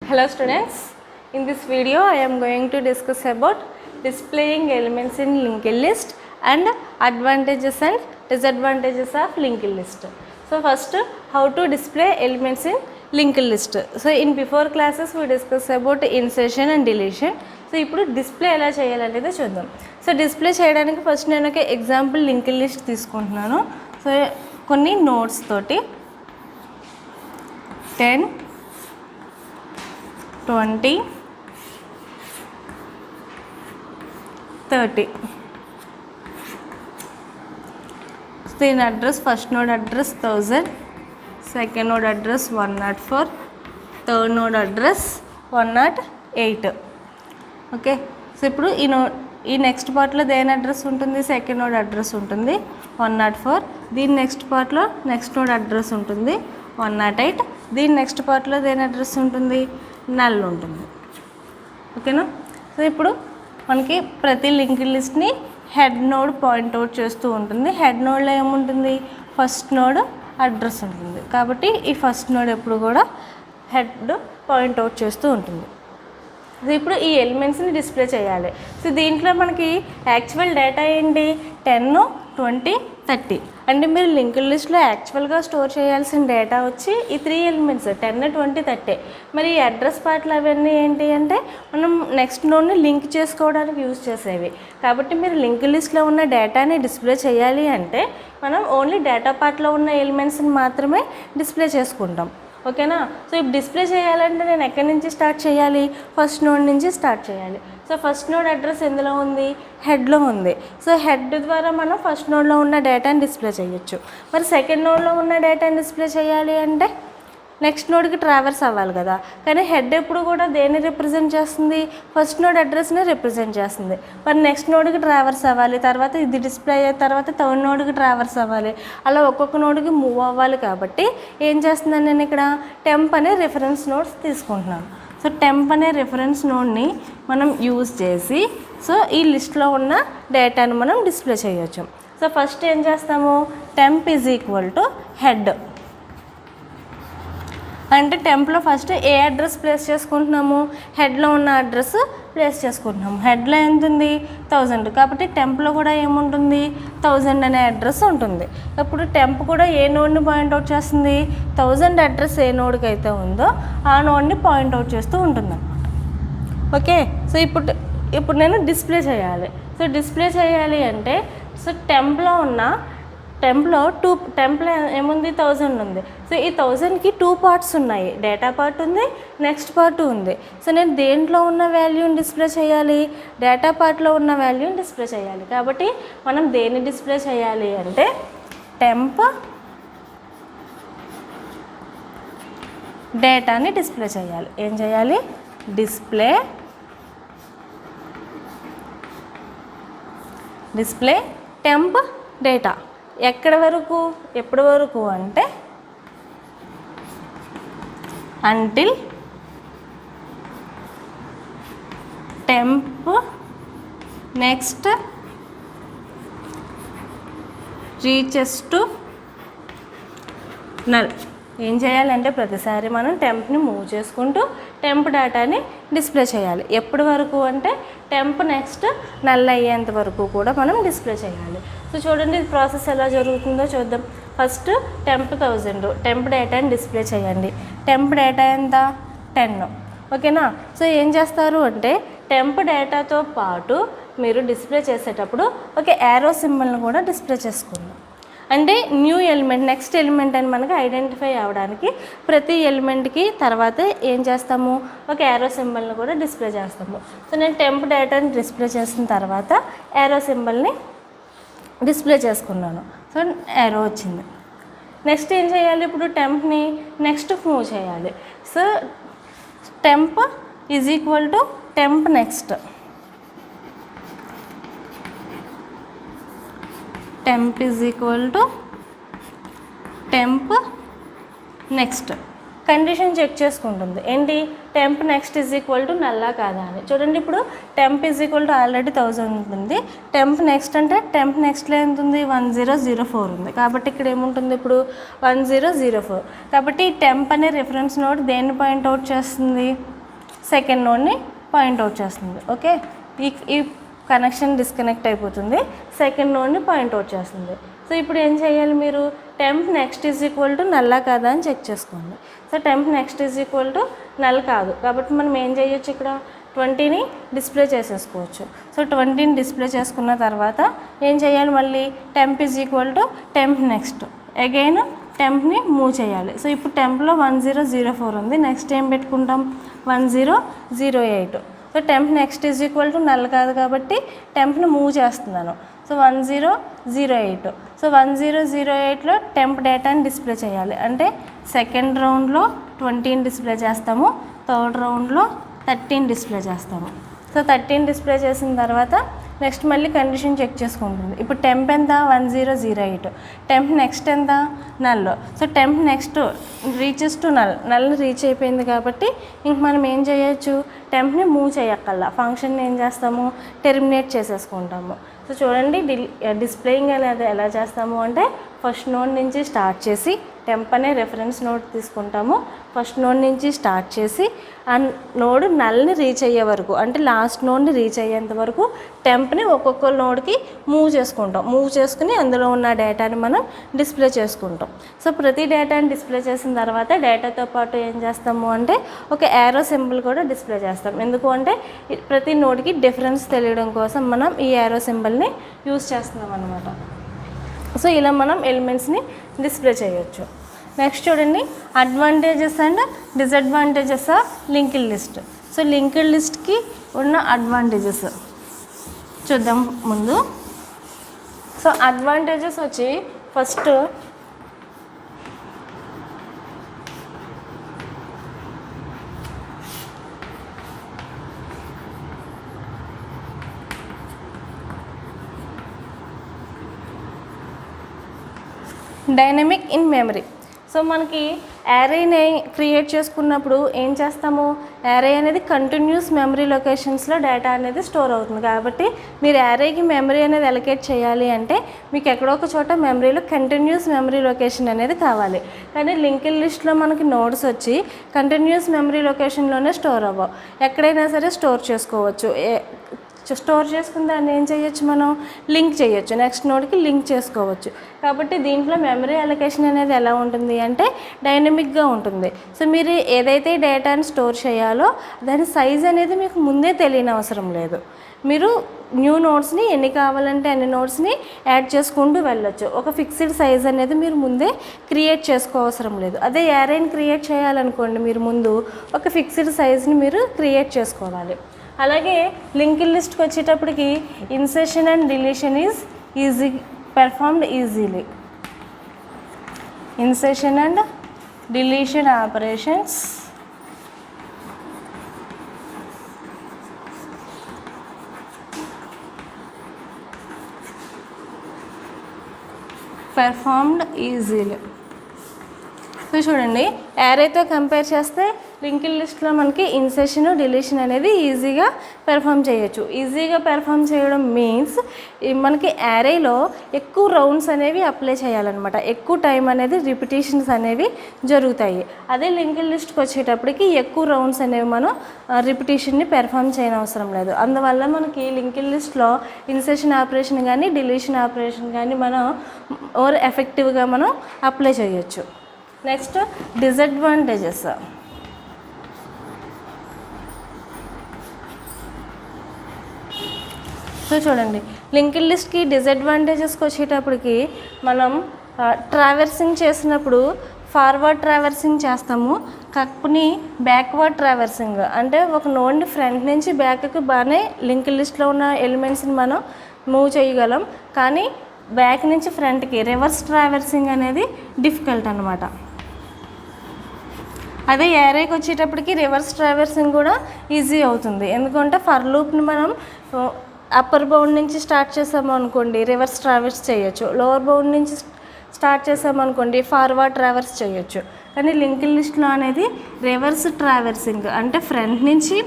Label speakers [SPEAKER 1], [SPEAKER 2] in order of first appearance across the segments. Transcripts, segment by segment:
[SPEAKER 1] Hello students, in this video I am going to discuss about displaying elements in linked list and advantages and disadvantages of linked list. So first, how to display elements in linked list. So in before classes we discussed about insertion and deletion. So ఇప్పుడు display ఎలా చేయాలనేది చూద్దాం. So display చేయడానికి first నేను ఒక example link list తీసుకుంటున్నాను. So కొన్ని notes తోటి 10, 20, 30. దీని address first node address 1000, second node address 104, third node address 108. Okay, so ఇప్పుడు ఈ నెక్స్ట్ పార్ట్లో దేని అడ్రస్ ఉంటుంది? సెకండ్ నోడ్ అడ్రస్ ఉంటుంది 104. దీని నెక్స్ట్ పార్ట్లో నెక్స్ట్ నోడ్ అడ్రస్ ఉంటుంది 108. దీని నెక్స్ట్ పార్ట్లో దేని అడ్రస్ ఉంటుంది? నల్ ఉంటుంది. ఓకేనా? సో ఇప్పుడు మనకి ప్రతి లింక్డ్ లిస్ట్ని హెడ్ నోడ్ పాయింట్అవుట్ చేస్తూ ఉంటుంది. హెడ్ నోడ్లో ఏముంటుంది? ఫస్ట్ నోడ్ అడ్రస్ ఉంటుంది. కాబట్టి ఈ ఫస్ట్ నోడ్ ఎప్పుడు కూడా హెడ్ పాయింట్అవుట్ చేస్తూ ఉంటుంది. సో ఇప్పుడు ఈ ఎలిమెంట్స్ని డిస్ప్లే చేయాలి. సో దీంట్లో మనకి యాక్చువల్ డేటా ఏంటి? 10, 20, 30. అంటే మీరు లింక్డ్ లిస్ట్లో యాక్చువల్గా స్టోర్ చేయాల్సిన డేటా వచ్చి ఈ 3 ఎలిమెంట్స్ 10, 20, 30. మరి ఈ అడ్రస్ పార్ట్లు అవన్నీ ఏంటి అంటే మనం నెక్స్ట్ నోడ్ని లింక్ చేసుకోవడానికి యూజ్ చేసేవి. కాబట్టి మీరు లింక్డ్ లిస్ట్లో ఉన్న డేటాని డిస్ప్లే చేయాలి అంటే మనం ఓన్లీ డేటా పార్ట్లో ఉన్న ఎలిమెంట్స్ని మాత్రమే డిస్ప్లే చేసుకుంటాం. ఓకేనా? సో ఇప్పుడు డిస్ప్లే చేయాలంటే నేను ఎక్కడి నుంచి స్టార్ట్ చేయాలి? ఫస్ట్ నోడ్ నుంచి స్టార్ట్ చేయాలి. సో ఫస్ట్ నోడ్ అడ్రస్ ఎందులో ఉంది? హెడ్లో ఉంది. సో హెడ్ ద్వారా మనం ఫస్ట్ నోడ్లో ఉన్న డేటాని డిస్ప్లే చేయొచ్చు. మరి సెకండ్ నోడ్లో ఉన్న డేటాని డిస్ప్లే చేయాలి అంటే నెక్స్ట్ నోడ్కి ట్రావర్స్ అవ్వాలి కదా. కానీ హెడ్ ఎప్పుడు కూడా దేన్ని రిప్రజెంట్ చేస్తుంది? ఫస్ట్ నోడ్ అడ్రస్ని రిప్రజెంట్ చేస్తుంది. మరి నెక్స్ట్ నోడ్కి ట్రావర్స్ అవ్వాలి, తర్వాత ఇది డిస్ప్లే అయిన తర్వాత థర్డ్ నోడ్కి ట్రావర్స్ అవ్వాలి. అలా ఒక్కొక్క నోడ్కి మూవ్ అవ్వాలి. కాబట్టి ఏం చేస్తున్నాను నేను ఇక్కడ? టెంప్ అనే రిఫరెన్స్ నోడ్స్ తీసుకుంటున్నాను. సో టెంప్ అనే రిఫరెన్స్ నోడ్ని మనం యూజ్ చేసి సో ఈ లిస్ట్లో ఉన్న డేటాను మనం డిస్ప్లే చేయొచ్చు. సో ఫస్ట్ ఏం చేస్తాము? Temp is equal to head. అంటే టెంప్లో ఫస్ట్ ఏ అడ్రస్ ప్లేస్ చేసుకుంటున్నాము? హెడ్లో ఉన్న అడ్రస్ ప్లేస్ చేసుకుంటున్నాము. హెడ్లో ఎంత ఉంది? 1000. కాబట్టి టెంప్లో కూడా ఏముంటుంది? 1000 అనే అడ్రస్ ఉంటుంది. అప్పుడు టెంప్ కూడా ఏ నోడ్ని పాయింట్అవుట్ చేస్తుంది? 1000 అడ్రస్ ఏ నోడ్కి అయితే ఉందో ఆ నోడ్ని పాయింట్అవుట్ చేస్తూ ఉంటుంది. ఓకే, సో ఇప్పుడు నేను డిస్ప్లే చేయాలి. సో డిస్ప్లే చేయాలి అంటే సో టెంప్లో ఏముంది? 1000 ఉంది. సో ఈ 1000కి 2 పార్ట్స్ ఉన్నాయి. డేటా పార్ట్ ఉంది, నెక్స్ట్ పార్ట్ ఉంది. సో నేను దేంట్లో ఉన్న వాల్యూని డిస్ప్లే చేయాలి? డేటా పార్ట్లో ఉన్న వాల్యూని డిస్ప్లే చేయాలి. కాబట్టి మనం దేన్ని డిస్ప్లే చేయాలి అంటే టెంప్ డేటాని డిస్ప్లే చేయాలి. ఏం చేయాలి? Display temp data. ఎక్కడి వరకు? ఎప్పటి వరకు అంటే until temp next reaches to null. ఏం చేయాలంటే ప్రతిసారి మనం టెంప్ని మూవ్ చేసుకుంటూ టెంప్ డేటాని డిస్ప్లే చేయాలి. ఎప్పటి వరకు అంటే టెంప్ నెక్స్ట్ నల్ అయ్యేంత వరకు కూడా మనం డిస్ప్లే చేయాలి. సో చూడండి ఇది ప్రాసెస్ ఎలా జరుగుతుందో చూద్దాం. ఫస్ట్ టెంప్ 1000 టెంప్ డేటాని డిస్ప్లే చేయండి. టెంప్ డేటా ఎంత? 10. ఓకేనా? సో ఏం చేస్తారు అంటే టెంప్ డేటాతో పాటు మీరు డిస్ప్లే చేసేటప్పుడు ఒక యారో సింబల్ని కూడా డిస్ప్లే చేసుకుందాం. అంటే న్యూ ఎలిమెంట్ నెక్స్ట్ ఎలిమెంట్ అని మనకి ఐడెంటిఫై అవ్వడానికి ప్రతి ఎలిమెంట్కి తర్వాత ఏం చేస్తాము? ఒక యారో సింబల్ని కూడా డిస్ప్లే చేస్తాము. సో నేను టెంప్ డేటాని డిస్ప్లే చేసిన తర్వాత యారో సింబల్ని డిస్ప్లే చేసుకున్నాను. సో యారో వచ్చింది. నెక్స్ట్ ఏం చేయాలి? ఇప్పుడు టెంప్ని నెక్స్ట్ మూవ్ చేయాలి. So temp is equal to temp next. Temp is equal to temp next. Condition check చేసుకుంటుంది. ఏంటి? Temp next is equal to నల్లా కాదా అని. చూడండి ఇప్పుడు temp is equal to already 1000 ఉంటుంది. టెంప్ నెక్స్ట్ అంటే టెంప్ నెక్స్ట్లో ఎంత ఉంది? 1004 ఉంది. కాబట్టి ఇక్కడ ఏముంటుంది? ఇప్పుడు 1004. కాబట్టి టెంప్ అనే రిఫరెన్స్ నోడ్ దేన్ని పాయింట్అవుట్ చేస్తుంది? సెకండ్ నోడ్ని పాయింట్అవుట్ చేస్తుంది. ఓకే, ఈ కనెక్షన్ డిస్కనెక్ట్ అయిపోతుంది, సెకండ్ నోడ్ని పాయింట్అవుట్ చేస్తుంది. సో ఇప్పుడు ఏం చేయాలి, మీరు temp next is equal to నల్లా కాదా అని చెక్ చేసుకోండి. So temp next is equal to null కాదు కాబట్టి మనం ఏం చేయొచ్చు, ఇక్కడ 20ని డిస్ప్లే చేసేసుకోవచ్చు. సో 20ని డిస్ప్లే చేసుకున్న తర్వాత ఏం చేయాలి, మళ్ళీ temp is equal to temp next, again టెంప్ని మూవ్ చేయాలి. సో ఇప్పుడు టెంప్లో 1004 ఉంది, నెక్స్ట్ ఏం పెట్టుకుంటాం 1008. So temp next is equal to null కాదు కాబట్టి టెంప్ని మూవ్ చేస్తున్నాను. సో 1008. సో 1008లో టెంప్ డేటాని డిస్ప్లే చేయాలి. అంటే సెకండ్ రౌండ్లో 20ని డిస్ప్లే చేస్తాము, థర్డ్ రౌండ్లో 13 డిస్ప్లే చేస్తాము. సో 13 డిస్ప్లే చేసిన తర్వాత నెక్స్ట్ మళ్ళీ కండిషన్ చెక్ చేసుకుంటుంది. ఇప్పుడు టెంప్ ఎంత 1008, టెంప్ నెక్స్ట్ ఎంత null. So temp next reaches to null reach అయిపోయింది కాబట్టి ఇంక మనం ఏం చేయొచ్చు, టెంప్ని మూవ్ చేయక్కల్లా, ఫంక్షన్ని ఏం చేస్తాము టెర్మినేట్ చేసేసుకుంటాము. సో చూడండి డిస్ప్లేయింగ్ అనేది ఎలా చేస్తాము అంటే ఫస్ట్ నోడ్ నుంచి స్టార్ట్ చేసి టెంప్ అనే రెఫరెన్స్ నోడ్ తీసుకుంటాము. ఫస్ట్ నోడ్ నుంచి స్టార్ట్ చేసి ఆ నోడ్ నల్ని రీచ్ అయ్యే వరకు అంటే లాస్ట్ నోడ్ని రీచ్ అయ్యేంత వరకు టెంప్ని ఒక్కొక్క నోడ్కి మూవ్ చేసుకుంటాం. మూవ్ చేసుకుని అందులో ఉన్న డేటాని మనం డిస్ప్లే చేసుకుంటాం. సో ప్రతి డేటాని డిస్ప్లే చేసిన తర్వాత డేటాతో పాటు ఏం చేస్తాము అంటే ఒక యారో సింబల్ కూడా డిస్ప్లే చేస్తాం. ఎందుకు అంటే ప్రతి నోడ్కి డిఫరెన్స్ తెలియడం కోసం మనం ఈ యారో సింబల్ని యూజ్ చేస్తున్నాం అన్నమాట. సో ఇలా మనం ఎలిమెంట్స్ని డిస్ప్లే చేయొచ్చు. నెక్స్ట్ చూడండి, advantages and disadvantages of linked list. So linked లిస్ట్కి ఉన్న అడ్వాంటేజెస్ చూద్దాం ముందు. సో అడ్వాంటేజెస్ వచ్చి first dynamic in memory. So మనకి యారేని క్రియేట్ చేసుకున్నప్పుడు ఏం చేస్తాము, యారే అనేది కంటిన్యూస్ మెమరీ లొకేషన్స్లో డేటా అనేది స్టోర్ అవుతుంది. కాబట్టి మీరు యారేకి మెమరీ అనేది అలొకేట్ చేయాలి అంటే మీకు ఎక్కడో ఒక చోట మెమరీలో కంటిన్యూస్ మెమరీ లొకేషన్ అనేది కావాలి. కానీ లింక్డ్ లిస్ట్లో మనకి నోడ్స్ వచ్చి కంటిన్యూస్ మెమరీ లొకేషన్లోనే స్టోర్ అవ్వవు, ఎక్కడైనా సరే స్టోర్ చేసుకోవచ్చు. స్టోర్ చేసుకుని దాన్ని ఏం చేయొచ్చు, మనం లింక్ చేయొచ్చు, నెక్స్ట్ నోడ్కి లింక్ చేసుకోవచ్చు. కాబట్టి దీంట్లో మెమరీ అలొకేషన్ అనేది ఎలా ఉంటుంది అంటే డైనమిక్గా ఉంటుంది. సో మీరు ఏదైతే డేటాని స్టోర్ చేయాలో దాని సైజ్ అనేది మీకు ముందే తెలియని అవసరం లేదు. మీరు న్యూ నోట్స్ని ఎన్ని కావాలంటే అన్ని నోట్స్ని యాడ్ చేసుకుంటూ వెళ్ళొచ్చు. ఒక ఫిక్స్డ్ సైజ్ అనేది మీరు ముందే క్రియేట్ చేసుకోవసరం లేదు. అదే యారేని క్రియేట్ చేయాలనుకోండి, మీరు ముందు ఒక ఫిక్స్డ్ సైజ్ని మీరు క్రియేట్ చేసుకోవాలి. అలాగే లింక్డ్ లిస్ట్కి వచ్చేటప్పటికి insertion and deletion is easy performed easily. Insertion and deletion operations performed easily. So చూడండి, యారేతో కంపేర్ చేస్తే లింక్డ్ లిస్ట్లో మనకి ఇన్సర్షన్ డిలీషన్ అనేది ఈజీగా పెర్ఫామ్ చేయొచ్చు. ఈజీగా పెర్ఫామ్ చేయడం మీన్స్ మనకి యారేలో ఎక్కువ రౌండ్స్ అనేవి అప్లై చేయాలన్నమాట, ఎక్కువ టైం అనేది రిపిటేషన్స్ అనేవి జరుగుతాయి. అదే లింక్డ్ లిస్ట్కి వచ్చేటప్పటికి ఎక్కువ రౌండ్స్ అనేవి మనం రిపిటేషన్ని పెర్ఫామ్ చేయనవసరం లేదు. అందువల్ల మనకి లింక్డ్ లిస్ట్లో ఇన్సర్షన్ ఆపరేషన్ కానీ డిలీషన్ ఆపరేషన్ కానీ మనం మోర్ ఎఫెక్టివ్గా మనం అప్లై చేయొచ్చు. Next disadvantages. సో చూడండి, లింక్డ్ లిస్ట్కి డిసడ్వాంటేజెస్కి వచ్చేటప్పటికి మనం ట్రావర్సింగ్ చేసినప్పుడు ఫార్వర్డ్ ట్రావర్సింగ్ చేస్తాము, కాకపోతే బ్యాక్వర్డ్ ట్రావర్సింగ్ అంటే ఒక నోడ్ని ఫ్రంట్ నుంచి బ్యాక్కి బాగానే లింక్డ్ లిస్ట్లో ఉన్న ఎలిమెంట్స్ని మనం మూవ్ చేయగలం. కానీ బ్యాక్ నుంచి ఫ్రంట్కి రివర్స్ ట్రావర్సింగ్ అనేది డిఫికల్ట్ అనమాట. అదే యారేకి వచ్చేటప్పటికి రివర్స్ ట్రావర్సింగ్ కూడా ఈజీ అవుతుంది. ఎందుకంటే ఫర్ లూప్ని మనం అప్పర్ బౌండ్ నుంచి స్టార్ట్ చేసాము అనుకోండి రివర్స్ ట్రావర్స్ చేయొచ్చు, లోవర్ బౌండ్ నుంచి స్టార్ట్ చేసామనుకోండి ఫార్వర్డ్ ట్రావర్స్ చేయొచ్చు. కానీ లింక్డ్ లిస్ట్లో అనేది రివర్స్ ట్రావర్సింగ్ అంటే ఫ్రంట్ నుంచి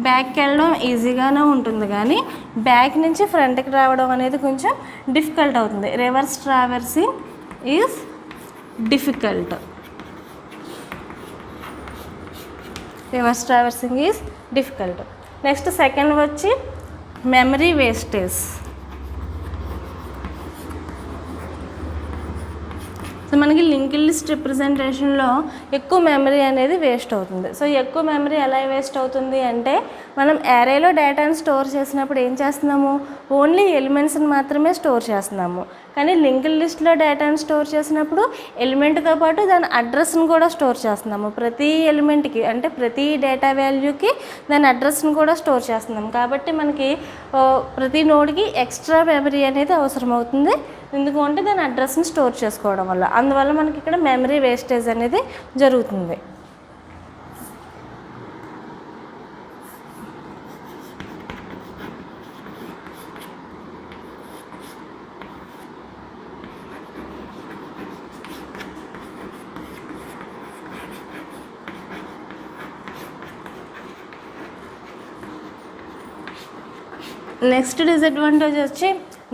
[SPEAKER 1] బ్యాక్కి వెళ్ళడం ఈజీగానే ఉంటుంది, కానీ బ్యాక్ నుంచి ఫ్రంట్కి రావడం అనేది కొంచెం డిఫికల్ట్ అవుతుంది. Reverse traversing is difficult. Reverse traversing is difficult. Next second వచ్చి మెమరీ వేస్టేజ్. సో మనకి లింక్డ్ లిస్ట్ రిప్రజెంటేషన్లో ఎక్కువ మెమరీ అనేది వేస్ట్ అవుతుంది. సో ఎక్కువ మెమరీ ఎలా వేస్ట్ అవుతుంది అంటే మనం యారేలో డేటాను స్టోర్ చేసినప్పుడు ఏం చేస్తున్నాము, ఓన్లీ ఎలిమెంట్స్ని మాత్రమే స్టోర్ చేస్తున్నాము. కానీ లింక్డ్ లిస్ట్లో డేటాను స్టోర్ చేసినప్పుడు ఎలిమెంట్తో పాటు దాని అడ్రస్ని కూడా స్టోర్ చేస్తున్నాము. ప్రతి ఎలిమెంట్కి అంటే ప్రతి డేటా వాల్యూకి దాని అడ్రస్ని కూడా స్టోర్ చేస్తున్నాము. కాబట్టి మనకి ప్రతి నోడ్కి ఎక్స్ట్రా మెమరీ అనేది అవసరం అవుతుంది. ఎందుకు అంటే దాని అడ్రస్ని స్టోర్ చేసుకోవడం వల్ల. అందువల్ల మనకి ఇక్కడ మెమరీ వేస్టేజ్ అనేది జరుగుతుంది. నెక్స్ట్ డిసడ్వాంటేజ్ వచ్చి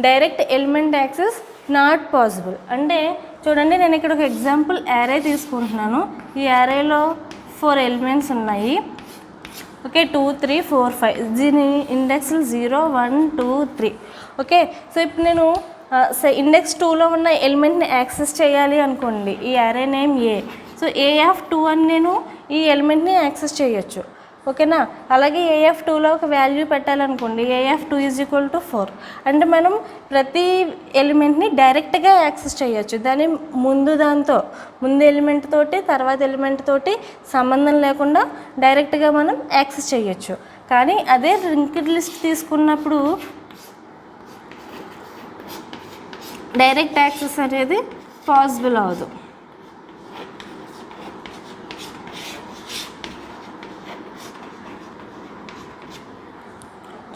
[SPEAKER 1] direct element access not possible. అంటే చూడండి, నేను ఇక్కడ ఒక ఎగ్జాంపుల్ యారే తీసుకుంటున్నాను. ఈ యారేలో 4 ఎలిమెంట్స్ ఉన్నాయి. ఓకే, 2 3 4 5. దీని ఇండెక్స్లు 0 1 2 3. ఓకే, సో ఇప్పుడు నేను ఇండెక్స్ 2లో ఉన్న ఎలిమెంట్ని యాక్సెస్ చేయాలి అనుకోండి. ఈ యారే నేమ్ ఏ. సో A(2) అని నేను ఈ ఎలిమెంట్ని యాక్సెస్ చేయొచ్చు. ఓకేనా. అలాగే AF2లో ఒక వాల్యూ పెట్టాలనుకోండి. AF2 = 4. అంటే మనం ప్రతి ఎలిమెంట్ని డైరెక్ట్గా యాక్సెస్ చేయొచ్చు. దాని ముందు ఎలిమెంట్ తోటి తర్వాత ఎలిమెంట్ తోటి సంబంధం లేకుండా డైరెక్ట్గా మనం యాక్సెస్ చేయొచ్చు. కానీ అదే లింక్డ్ లిస్ట్ తీసుకున్నప్పుడు డైరెక్ట్ యాక్సెస్ అనేది పాసిబుల్ అవ్వదు.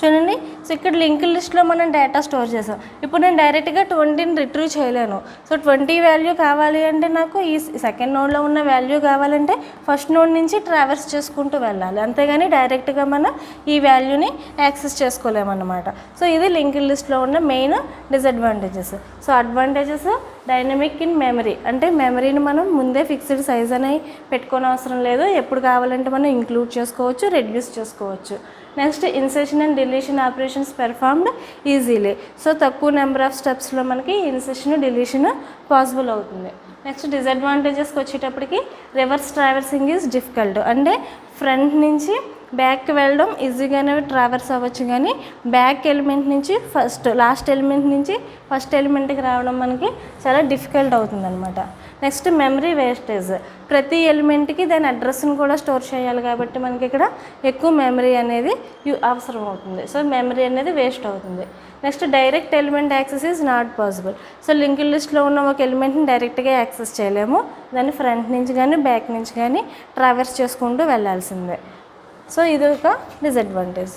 [SPEAKER 1] చూడండి, సో ఇక్కడ లింక్డ్ లిస్ట్లో మనం డేటా స్టోర్ చేసాం. ఇప్పుడు నేను డైరెక్ట్గా 20ని రిట్రీవ్ చేయలేను. సో 20 వాల్యూ కావాలి అంటే నాకు ఈ సెకండ్ నోడ్లో ఉన్న వాల్యూ కావాలంటే ఫస్ట్ నోడ్ నుంచి ట్రావెర్స్ చేసుకుంటూ వెళ్ళాలి. అంతేగాని డైరెక్ట్గా మనం ఈ వాల్యూని యాక్సెస్ చేసుకోలేమన్నమాట. సో ఇది లింక్డ్ లిస్ట్లో ఉన్న main disadvantages. So advantages dynamic in memory. అంటే మెమరీని మనం ముందే ఫిక్స్డ్ సైజ్ అని పెట్టుకోని అవసరం లేదు. ఎప్పుడు కావాలంటే మనం ఇంక్లూడ్ చేసుకోవచ్చు, రెడ్యూస్ చేసుకోవచ్చు. Next insertion and deletion operations performed easily. So తక్కువ నెంబర్ ఆఫ్ స్టెప్స్లో మనకి ఇన్సెషన్ డిలీషన్ పాసిబుల్ అవుతుంది. నెక్స్ట్ డిసడ్వాంటేజెస్కి వచ్చేటప్పటికి రివర్స్ ట్రావర్సింగ్ ఈజ్ డిఫికల్ట్. అంటే ఫ్రంట్ నుంచి బ్యాక్కి వెళ్ళడం ఈజీగానే ట్రావర్స్ అవ్వచ్చు, కానీ బ్యాక్ ఎలిమెంట్ నుంచి లాస్ట్ ఎలిమెంట్ నుంచి ఫస్ట్ ఎలిమెంట్కి రావడం మనకి చాలా డిఫికల్ట్ అవుతుంది అనమాట. Next memory wastage. ప్రతి ఎలిమెంట్కి దాని అడ్రస్ని కూడా స్టోర్ చేయాలి కాబట్టి మనకి ఇక్కడ ఎక్కువ మెమరీ అనేది అవసరం అవుతుంది. సో మెమరీ అనేది వేస్ట్ అవుతుంది. Next direct element access is not possible. So linked లిస్ట్లో ఉన్న ఒక ఎలిమెంట్ని డైరెక్ట్గా యాక్సెస్ చేయలేము. దాన్ని ఫ్రంట్ నుంచి కానీ బ్యాక్ నుంచి కానీ ట్రావెర్స్ చేసుకుంటూ వెళ్ళాల్సిందే. సో ఇది ఒక డిసడ్వాంటేజ్.